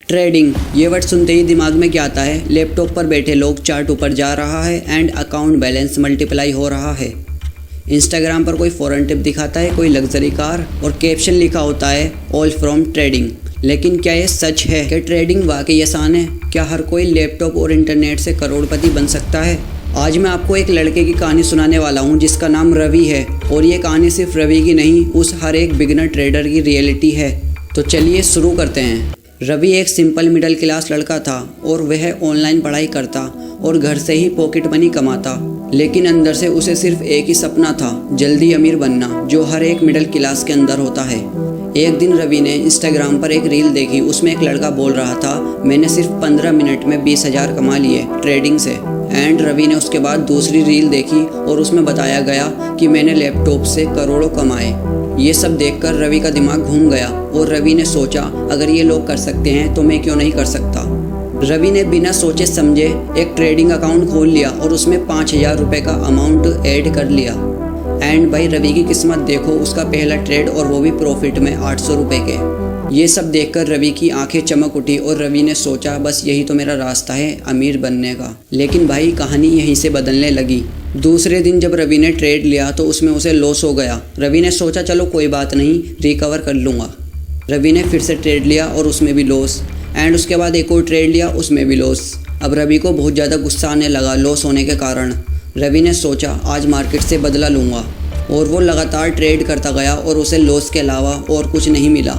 Trading, ये word सुनते ही दिमाग में क्या आता है? लैपटॉप पर बैठे लोग, चार्ट ऊपर जा रहा है एंड अकाउंट बैलेंस मल्टीप्लाई हो रहा है। इंस्टाग्राम पर कोई फॉरेन टिप दिखाता है, कोई लग्जरी कार और कैप्शन लिखा होता है ऑल फ्रॉम ट्रेडिंग। लेकिन क्या ये सच है कि ट्रेडिंग वाकई आसान है? क्या हर कोई लैपटॉप और इंटरनेट से करोड़पति बन सकता है? आज मैं आपको एक लड़के की कहानी सुनाने वाला हूँ जिसका नाम रवि है, और ये कहानी सिर्फ रवि की नहीं, उस हर एक बिगिनर ट्रेडर की रियलिटी है। तो चलिए शुरू करते हैं। रवि एक सिंपल मिडिल क्लास लड़का था और वह ऑनलाइन पढ़ाई करता और घर से ही पॉकेट मनी कमाता। लेकिन अंदर से उसे सिर्फ एक ही सपना था, जल्दी अमीर बनना, जो हर एक मिडिल क्लास के अंदर होता है। एक दिन रवि ने इंस्टाग्राम पर एक रील देखी। उसमें एक लड़का बोल रहा था, मैंने सिर्फ 15 मिनट में 20,000 कमा लिए ट्रेडिंग से। एंड रवि ने उसके बाद दूसरी रील देखी और उसमें बताया गया कि मैंने लैपटॉप से करोड़ों कमाए। ये सब देखकर रवि का दिमाग घूम गया और रवि ने सोचा, अगर ये लोग कर सकते हैं तो मैं क्यों नहीं कर सकता। रवि ने बिना सोचे समझे एक ट्रेडिंग अकाउंट खोल लिया और उसमें 5,000 रुपये का अमाउंट ऐड कर लिया। एंड भाई रवि की किस्मत देखो, उसका पहला ट्रेड और वो भी प्रॉफिट में 800 रुपये के। ये सब देखकर रवि की आंखें चमक उठी और रवि ने सोचा, बस यही तो मेरा रास्ता है अमीर बनने का। लेकिन भाई कहानी यहीं से बदलने लगी। दूसरे दिन जब रवि ने ट्रेड लिया तो उसमें उसे लॉस हो गया। रवि ने सोचा, चलो कोई बात नहीं, रिकवर कर लूँगा। रवि ने फिर से ट्रेड लिया और उसमें भी लॉस। एंड उसके बाद एक और ट्रेड लिया, उसमें भी लॉस। अब रवि को बहुत ज़्यादा गुस्सा आने लगा लॉस होने के कारण। रवि ने सोचा, आज मार्केट से बदला लूँगा। और वो लगातार ट्रेड करता गया और उसे लॉस के अलावा और कुछ नहीं मिला।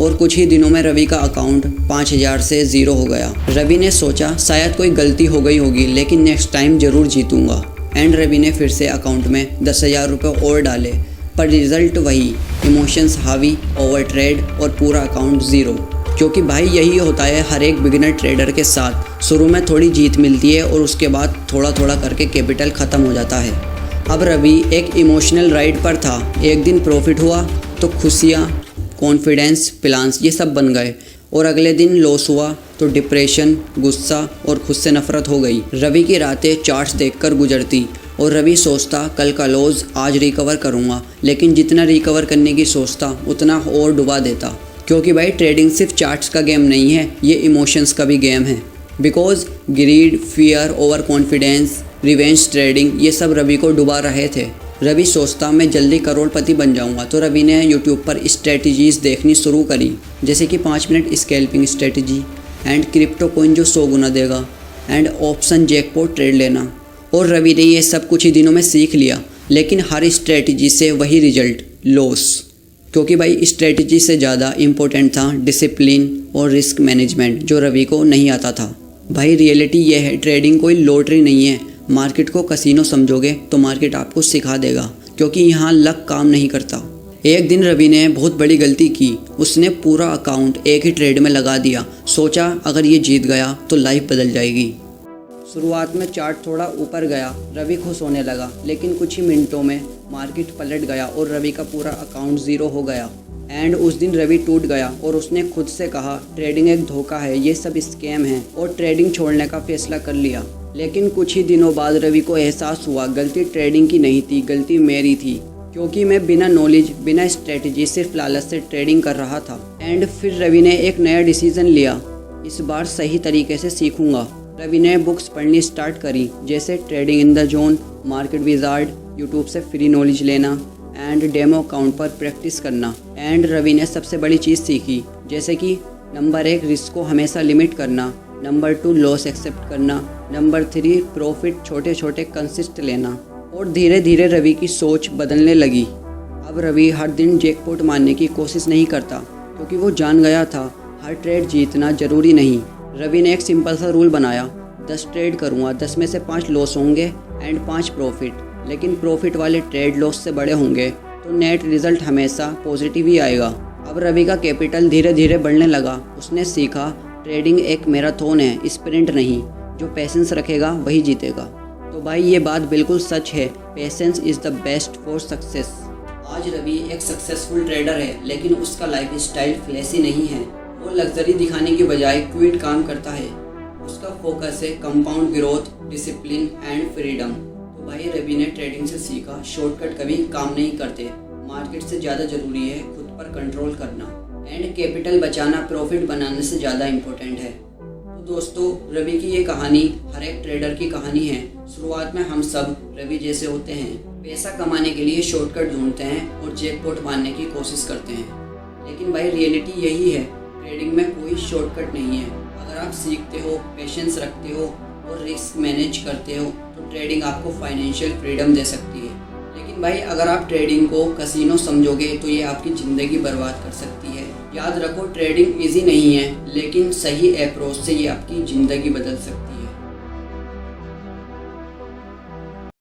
और कुछ ही दिनों में रवि का अकाउंट 5,000 से ज़ीरो हो गया। रवि ने सोचा, शायद कोई गलती हो गई होगी, लेकिन नेक्स्ट टाइम ज़रूर जीतूंगा। एंड रवि ने फिर से अकाउंट में 10,000 रुपये और डाले, पर रिज़ल्ट वही, इमोशंस हावी, ओवर ट्रेड और पूरा अकाउंट ज़ीरो। क्योंकि भाई यही होता है हर एक बिगिनर ट्रेडर के साथ। शुरू में थोड़ी जीत मिलती है और उसके बाद थोड़ा थोड़ा करके कैपिटल ख़त्म हो जाता है। अब रवि एक इमोशनल राइड पर था। एक दिन प्रॉफिट हुआ तो खुशियाँ, कॉन्फिडेंस, प्लान्स ये सब बन गए, और अगले दिन लॉस हुआ तो डिप्रेशन, गुस्सा और खुद से नफरत हो गई। रवि की रातें चार्ट्स देखकर गुजरती और रवि सोचता, कल का लॉस आज रिकवर करूँगा। लेकिन जितना रिकवर करने की सोचता उतना और डुबा देता। क्योंकि भाई ट्रेडिंग सिर्फ चार्ट्स का गेम नहीं है, ये इमोशंस का भी गेम है। Because greed, fear, overconfidence, revenge trading ये सब रवि को डुबा रहे थे। रवि सोचता, मैं जल्दी करोड़पति बन जाऊंगा। तो रवि ने यूट्यूब पर स्ट्रेटजीज देखनी शुरू करी, जैसे कि 5 minute scalping strategy and crypto coin जो 100 गुना देगा एंड ऑप्शन जैकपॉट ट्रेड लेना। और रवि ने ये सब कुछ ही दिनों में सीख लिया। लेकिन हर स्ट्रेटजी से वही रिजल्ट, लॉस। क्योंकि भाई स्ट्रेटजी से ज़्यादा इम्पोर्टेंट था डिसिप्लिन और रिस्क मैनेजमेंट, जो रवि को नहीं आता था। भाई रियलिटी ये है, ट्रेडिंग कोई लॉटरी नहीं है। मार्केट को कसीनो समझोगे तो मार्केट आपको सिखा देगा, क्योंकि यहाँ लक काम नहीं करता। एक दिन रवि ने बहुत बड़ी गलती की। उसने पूरा अकाउंट एक ही ट्रेड में लगा दिया। सोचा, अगर ये जीत गया तो लाइफ बदल जाएगी। शुरुआत में चार्ट थोड़ा ऊपर गया, रवि खुश होने लगा। लेकिन कुछ ही मिनटों में मार्केट पलट गया और रवि का पूरा अकाउंट ज़ीरो हो गया। एंड उस दिन रवि टूट गया और उसने खुद से कहा, ट्रेडिंग एक धोखा है, ये सब स्कैम है, और ट्रेडिंग छोड़ने का फैसला कर लिया। लेकिन कुछ ही दिनों बाद रवि को एहसास हुआ, गलती ट्रेडिंग की नहीं थी, गलती मेरी थी। क्योंकि मैं बिना नॉलेज, बिना स्ट्रेटजी, सिर्फ लालच से ट्रेडिंग कर रहा था। एंड फिर रवि ने एक नया डिसीजन लिया, इस बार सही तरीके से सीखूंगा। रवि ने बुक्स पढ़नी स्टार्ट करी, जैसे trading in the zone, market wizard, YouTube से फ्री नॉलेज लेना एंड डेमो अकाउंट पर प्रैक्टिस करना। एंड रवि ने सबसे बड़ी चीज़ सीखी, जैसे कि नंबर 1 रिस्क को हमेशा लिमिट करना, नंबर 2 लॉस एक्सेप्ट करना, नंबर 3 प्रॉफिट छोटे छोटे कंसिस्ट लेना। और धीरे धीरे रवि की सोच बदलने लगी। अब रवि हर दिन जैकपॉट मारने की कोशिश नहीं करता, क्योंकि वो जान गया था हर ट्रेड जीतना ज़रूरी नहीं। रवि ने एक सिंपल सा रूल बनाया, 10 ट्रेड करूँगा, 10 में से 5 लॉस होंगे एंड 5 प्रॉफिट। लेकिन प्रॉफिट वाले ट्रेड लॉस से बड़े होंगे तो नेट रिजल्ट हमेशा पॉजिटिव ही आएगा। अब रवि का कैपिटल धीरे धीरे बढ़ने लगा। उसने सीखा, ट्रेडिंग एक मैराथन है, स्प्रिंट नहीं। जो पेशेंस रखेगा वही जीतेगा। तो भाई ये बात बिल्कुल सच है, patience is the best for success. आज रवि एक सक्सेसफुल ट्रेडर है, लेकिन उसका लाइफ स्टाइल फ्लैशी नहीं है। वो लग्जरी दिखाने की बजाय क्विट काम करता है। उसका फोकस है compound growth, discipline and freedom. तो भाई रवि ने ट्रेडिंग से सीखा, शॉर्टकट कभी काम नहीं करते। मार्केट से ज़्यादा ज़रूरी है खुद पर कंट्रोल करना। एंड कैपिटल बचाना प्रॉफिट बनाने से ज़्यादा इम्पोर्टेंट है। तो दोस्तों, रवि की ये कहानी हर एक ट्रेडर की कहानी है। शुरुआत में हम सब रवि जैसे होते हैं, पैसा कमाने के लिए शॉर्टकट ढूंढते हैं और जैकपॉट मारने की कोशिश करते हैं। लेकिन भाई रियलिटी यही है, ट्रेडिंग में कोई शॉर्टकट नहीं है। अगर आप सीखते हो, पेशेंस रखते हो और रिस्क मैनेज करते हो तो ट्रेडिंग आपको फाइनेंशियल फ्रीडम दे सकती है। लेकिन भाई अगर आप ट्रेडिंग को कसीनो समझोगे तो ये आपकी ज़िंदगी बर्बाद कर सकती है। याद रखो, ट्रेडिंग इजी नहीं है, लेकिन सही अप्रोच से ये आपकी ज़िंदगी बदल सकती है।